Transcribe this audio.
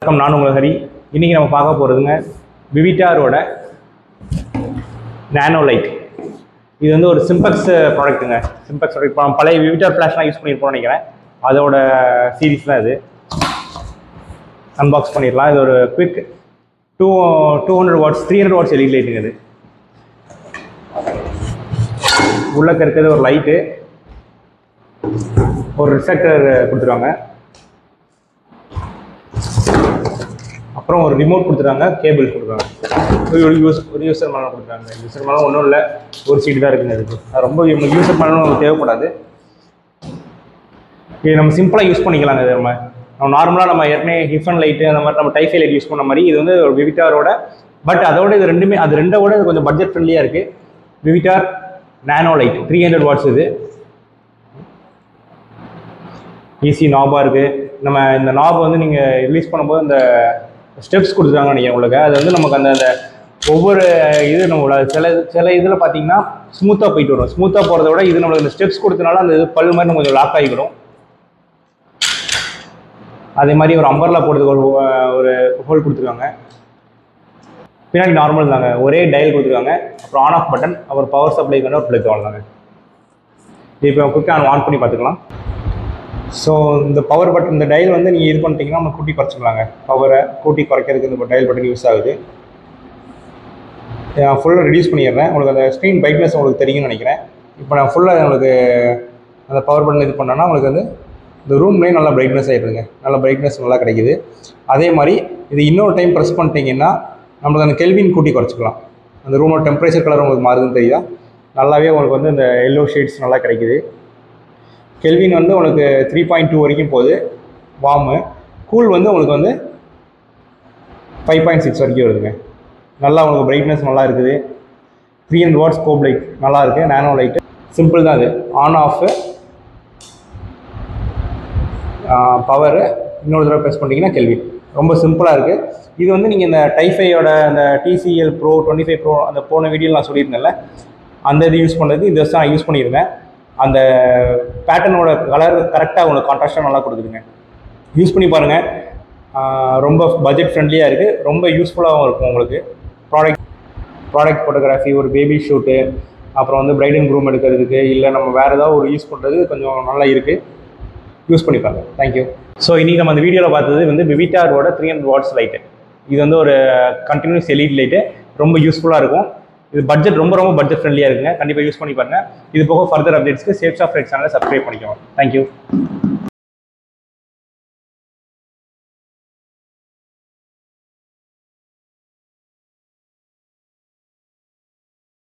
வணக்கம், நான் உங்கள் ஹரி. இன்றைக்கி நம்ம பார்க்க போகிறதுங்க விவிட்டாரோட நானோ லைட். இது வந்து ஒரு சிம்பெக்ஸ் ப்ராடக்ட்டுங்க. சிம்பெக்ஸ் ப்ராடக்ட் இப்போ பழைய விவிட்டார் ஃப்ளாஷ்லாம் யூஸ் பண்ணியிருப்போம்னு நினைக்கிறேன். அதோட சீரீஸ் தான் இது. அன்பாக்ஸ் பண்ணிடலாம். இது ஒரு குவிக் 200 வாட்ஸ் 300 வாட்ஸ் எல்இடி லைட்டுங்க. இது உள்ளக்க இருக்கிறது ஒரு லைட்டு, ஒரு ரிஃப்ளெக்டர் கொடுத்துருவாங்க, அப்புறம் ஒரு ரிமோட் கொடுத்துருக்காங்க, கேபிள் கொடுத்துருக்காங்க, ஒரு யூசர் மேனுவல் கொடுத்துருக்காங்க. யூசர் மேனுவல் ஒன்றும் இல்லை, ஒரு சீட் தான் இருக்குங்க. இதுக்கு அது ரொம்ப யூசர் மேனுவல் நமக்கு தேவைப்படாது. இது நம்ம சிம்பிளாக யூஸ் பண்ணிக்கலாங்க. இது நம்ம நார்மலாக நம்ம ஏற்கனவே ஹிஃபன் லைட்டு அந்த மாதிரி நம்ம டைஃபை லைட் யூஸ் பண்ண மாதிரி இது வந்து ஒரு விவிட்டாரோட. பட் அதோட இது ரெண்டுமே, அது ரெண்டோட இது கொஞ்சம் பட்ஜெட் ஃப்ரெண்ட்லியாக இருக்குது. விவிட்டார் நானோ லைட் 300 வாட்ஸ். இது ஈஸி நாபாக இருக்குது. நம்ம இந்த நாப் வந்து நீங்கள் ரிலீஸ் பண்ணும்போது இந்த ஸ்டெப்ஸ் கொடுத்துருக்காங்க நீங்கள் உங்களுக்கு. அது வந்து நமக்கு அந்த ஒவ்வொரு இது நம்ம சில இதில் பார்த்தீங்கன்னா ஸ்மூத்தாக போயிட்டு வரும். ஸ்மூத்தாக போகிறத விட இது நம்மளுக்கு இந்த ஸ்டெப்ஸ் கொடுத்தனால அந்த இது பல் மாதிரி நம்ம கொஞ்சம் லாக் ஆகிடும். அதே மாதிரி ஒரு அம்பர்லா போடுறதுக்கு ஒரு ஹோல் கொடுத்துருக்காங்க. பின்னாடி நார்மல் தாங்க, ஒரே டயல் கொடுத்துருக்காங்க. அப்புறம் ஆன் ஆஃப் பட்டன், அப்புறம் பவர் சப்ளை பண்ண ஒரு பிளக் அவ்வளோதாங்க. இப்போ குயிக்காக ஆன் பண்ணி பார்த்துக்கலாம். ஸோ இந்த பவர் பட்டன், இந்த டயல் வந்து நீங்கள் இது பண்ணிட்டீங்கன்னா நம்ம கூட்டி குறைச்சிக்கலாங்க. பவரை கூட்டி குறைக்கிறதுக்கு இந்த டயல் பட்டன் யூஸ் ஆகுது. நான் ஃபுல்லாக ரெடியூஸ் பண்ணிடுறேன். உங்களுக்கு அந்த ஸ்க்ரீன் பிரைட்னஸ் உங்களுக்கு தெரியும்னு நினைக்கிறேன். இப்போ நான் ஃபுல்லாக உங்களுக்கு அந்த பவர் பட்டன் இது பண்ணோன்னா உங்களுக்கு வந்து இந்த ரூம்லேயும் நல்லா பிரைட்னஸ் ஆகிடுதுங்க. நல்லா பிரைட்னஸ் நல்லா கிடைக்குது. அதே மாதிரி இது இன்னொரு டைம் ப்ரெஸ் பண்ணிட்டீங்கன்னா நம்மளுக்கு அந்த கெல்வின் கூட்டி குறைச்சிக்கலாம். அந்த ரூமோட டெம்பரேச்சர் கலர் உங்களுக்கு மாறுதுன்னு தெரியுதா? நல்லாவே உங்களுக்கு வந்து இந்த எல்லோ ஷேட்ஸ் நல்லா கிடைக்குது. கெல்வின் வந்து உங்களுக்கு 3.2 வரைக்கும் போகுது வார்மு. கூல் வந்து உங்களுக்கு வந்து 5.6 வரைக்கும் வருதுங்க. நல்லா உங்களுக்கு பிரைட்னஸ் நல்லா இருக்குது. 300 வாட்ஸ் கோப் லைட் நல்லா இருக்குது. நானோ லைட்டு சிம்பிள் தான். இது ஆன் ஆஃப் பவரு இன்னொரு தடவை ப்ரெஸ் பண்ணிட்டீங்கன்னா கெல்வின். ரொம்ப சிம்பிளாக இருக்குது. இது வந்து நீங்கள் இந்த டைஃபையோட அந்த TCL Pro 25 Pro அந்த போன வீடியோவில் நான் சொல்லியிருந்தேன்ல, அந்த இது யூஸ் பண்ணுறதுக்கு இந்த வருஷம் நான் யூஸ் பண்ணியிருந்தேன். அந்த பேட்டர்னோட கலர் கரெக்டாக உங்களுக்கு கான்ட்ராஸ்டாக நல்லா கொடுக்குதுங்க. யூஸ் பண்ணி பாருங்கள். ரொம்ப பட்ஜெட் ஃப்ரெண்ட்லியாக இருக்குது. ரொம்ப யூஸ்ஃபுல்லாகவும் இருக்கும் உங்களுக்கு. ப்ராடக்ட் ஃபோட்டோகிராஃபி, ஒரு பேபி ஷூட்டு, அப்புறம் வந்து பிரைட் அண்ட் க்ரூம் எடுக்கிறதுக்கு, இல்லை நம்ம வேறு ஏதாவது ஒரு யூஸ் பண்ணுறது கொஞ்சம் நல்லா இருக்குது. யூஸ் பண்ணி பாருங்கள். தேங்க்யூ. ஸோ இன்றைக்கி நம்ம அந்த வீடியோவில் பார்த்தது வந்து விவிட்டாரோட 300 வாட்ஸ் லைட்டு. இது வந்து ஒரு கண்டினியூஸ் எல்இடி லைட்டு. ரொம்ப யூஸ்ஃபுல்லாக இருக்கும். இது பட்ஜெட் ரொம்ப பட்ஜெட் ஃப்ரெண்ட்லியாக இருக்குங்க. கண்டிப்பாக யூஸ் பண்ணி பாருங்கள். இது போக ஃபர்தர் அப்டேட்ஸ்க்கு சேஃப்ஸ் ஆஃப் ரைட் சேனலை சப்ஸ்கிரைப் பண்ணிக்கோங்க. தேங்க்யூ.